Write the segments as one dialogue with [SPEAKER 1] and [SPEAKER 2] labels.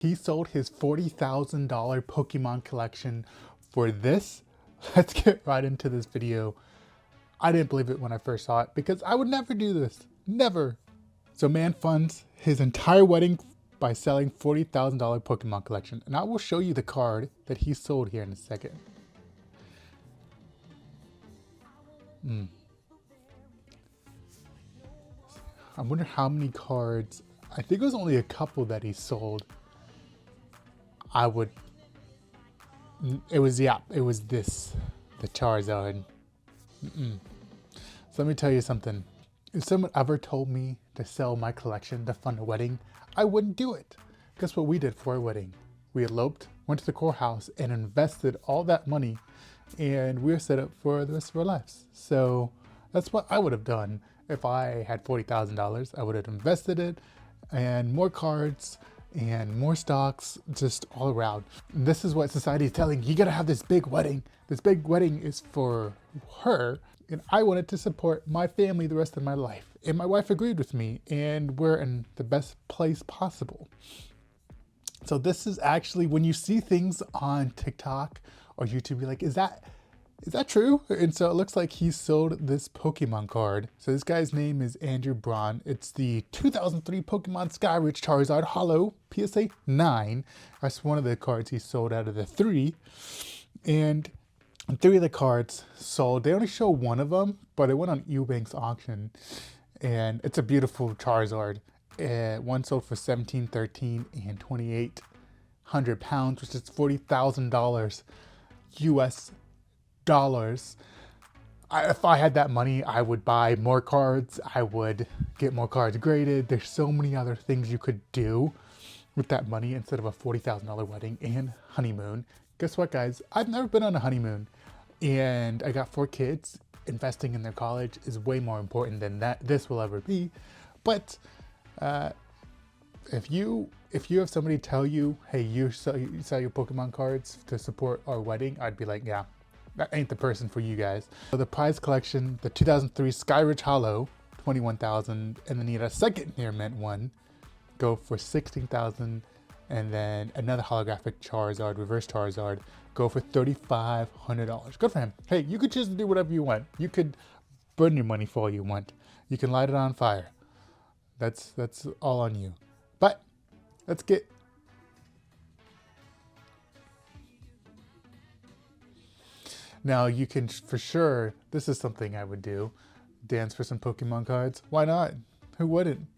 [SPEAKER 1] He sold his $40,000 Pokemon collection for this. Let's get right into this video. I didn't believe it when I first saw it because I would never do this. Never. So man funds his entire wedding by selling $40,000 Pokemon collection. And I will show you the card that he sold here in a second. I wonder how many cards. I think it was only a couple that he sold. It was this, the Charizard. So let me tell you something. If someone ever told me to sell my collection to fund a wedding, I wouldn't do it. Guess what we did for our wedding? We eloped, went to the courthouse, and invested all that money, and we were set up for the rest of our lives. So that's what I would have done if I had $40,000. I would have invested it, and more cards, and more stocks, just all around. And this is what society is telling you. You gotta have this big wedding. This big wedding is for her, and I wanted to support my family the rest of my life. And my wife agreed with me, and we're in the best place possible. So this is actually, when you see things on TikTok or YouTube, you're like, is that true? And so it looks like he sold this Pokemon card. So this guy's name is Andrew Braun. It's the 2003 Pokemon Skyridge Charizard Hollow PSA 9. That's one of the cards he sold out of the 3. And 3 of the cards sold. They only show one of them, but it went on Eubank's auction. And it's a beautiful Charizard. One sold for $17.13 and 2,800 pounds, which is $40,000 US dollars. If I had that money, I would buy more cards. I would get more cards graded. There's so many other things you could do with that money instead of a $40,000 wedding and honeymoon. Guess what, guys? I've never been on a honeymoon, and I got 4 kids. Investing in their college is way more important than this will ever be. But if you have somebody tell you, hey, you sell your Pokemon cards to support our wedding, I'd be like, yeah, that ain't the person for you guys. So the prize collection, the 2003 Skyridge Hollow, $21,000, and then you had a second near mint one, go for $16,000, and then another holographic Charizard, reverse Charizard, go for $3,500. Good for him. Hey, you could choose to do whatever you want. You could burn your money for all you want. You can light it on fire. That's all on you. But let's get now. You can for sure. This is something I would do. Dance for some Pokemon cards. Why not? Who wouldn't?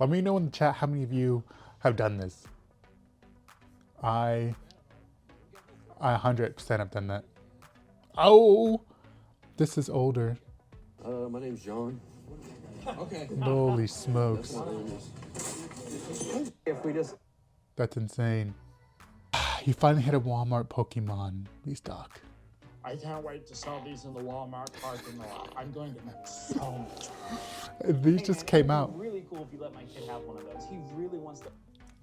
[SPEAKER 1] Let me know in the chat how many of you have done this. I 100% have done that. Oh, this is older.
[SPEAKER 2] My name's John. Okay.
[SPEAKER 1] Holy smokes.
[SPEAKER 2] If we just...
[SPEAKER 1] That's insane. He finally hit a Walmart Pokemon restock.
[SPEAKER 3] I can't wait to sell these in the Walmart parking lot. I'm going to make so much.
[SPEAKER 1] These just came out.
[SPEAKER 4] It'd be really cool if you let my kid have one of those. He really wants to.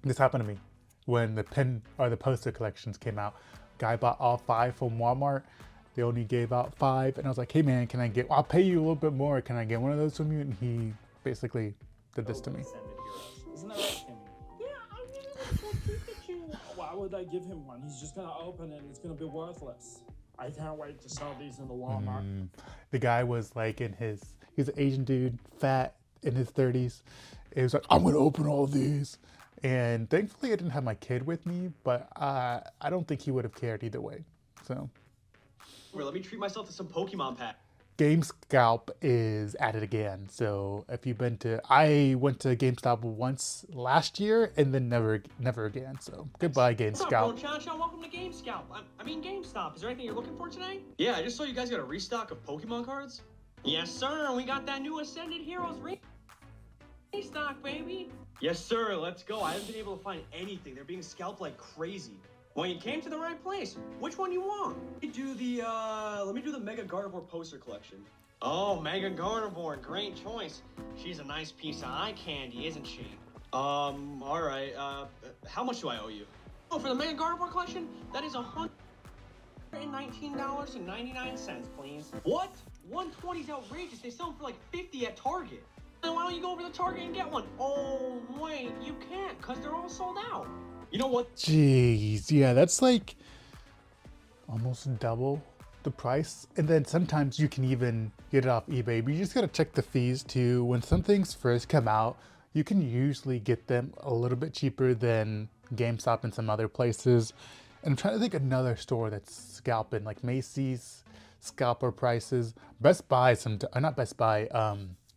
[SPEAKER 1] This happened to me when the pin or the poster collections came out. Guy bought all 5 from Walmart. They only gave out 5, and I was like, hey man, I'll pay you a little bit more. Can I get one of those from you? And he basically did this to me.
[SPEAKER 4] Isn't that right, Timmy?
[SPEAKER 3] Yeah, I really want to Pikachu. Why would I give him one? He's just gonna open it and it's gonna be worthless. I can't wait to sell these in the Walmart.
[SPEAKER 1] The guy was like he's an Asian dude, fat, in his 30s. He was like, I'm gonna open all these. And thankfully I didn't have my kid with me, but I don't think he would have cared either way. So.
[SPEAKER 5] Let me treat myself to some Pokemon pack.
[SPEAKER 1] GameScalp is at it again. So if you've been to, I went to GameStop once last year and then never again. So goodbye, GameScalp.
[SPEAKER 5] What's up, bro? Welcome to GameScalp. I mean GameStop. Is there anything you're looking for today? Yeah, I just saw you guys got a restock of Pokemon cards. Yes, sir. We got that new Ascended Heroes restock, baby. Yes, sir. Let's go. I haven't been able to find anything. They're being scalped like crazy. Well, you came to the right place. Which one you want? Let me do the Mega Gardevoir poster collection. Oh, Mega Gardevoir, great choice. She's a nice piece of eye candy, isn't she? All right. How much do I owe you? Oh, for the Mega Gardevoir collection, that is $119.99, please. What? 120 is outrageous. They sell them for like 50 at Target. Then why don't you go over to Target and get one? Oh, wait, you can't, because they're all sold out. You know what?
[SPEAKER 1] Jeez, yeah, that's like almost double the price. And then sometimes you can even get it off eBay, but you just gotta check the fees too. When some things first come out, you can usually get them a little bit cheaper than GameStop and some other places. And I'm trying to think another store that's scalping, like Macy's, scalper prices. Best Buy, not Best Buy,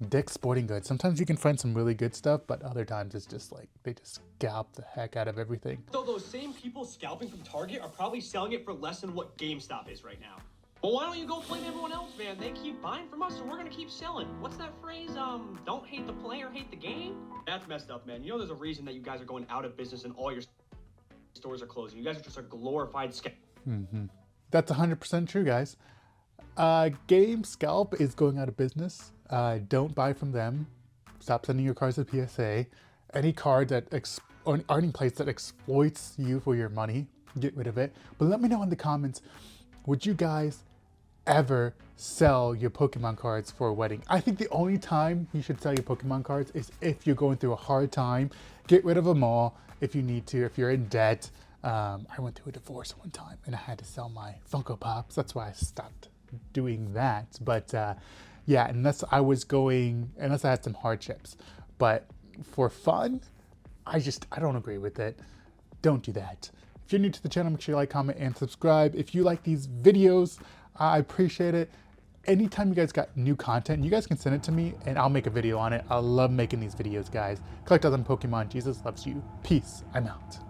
[SPEAKER 1] Dick's Sporting Goods. Sometimes you can find some really good stuff, but other times it's just like, they just scalp the heck out of everything.
[SPEAKER 5] So those same people scalping from Target are probably selling it for less than what GameStop is right now. Well, why don't you go blame everyone else, man? They keep buying from us, so we're gonna keep selling. What's that phrase? Don't hate the player, hate the game? That's messed up, man. You know there's a reason that you guys are going out of business and all your stores are closing. You guys are just a glorified scam.
[SPEAKER 1] That's 100% true, guys. Game Scalp is going out of business. Don't buy from them. Stop sending your cards to PSA. Any card that or any place that exploits you for your money, get rid of it. But let me know in the comments, would you guys ever sell your Pokemon cards for a wedding? I think the only time you should sell your Pokemon cards is if you're going through a hard time. Get rid of them all if you need to, if you're in debt. I went through a divorce one time and I had to sell my Funko Pops. That's why I stopped doing that. But yeah, unless I had some hardships. But for fun, I don't agree with it. Don't do that. If you're new to the channel, make sure you like, comment, and subscribe. If you like these videos, I appreciate it. Anytime you guys got new content, you guys can send it to me and I'll make a video on it. I love making these videos, guys. Collect on Pokemon. Jesus loves you. Peace. I'm out.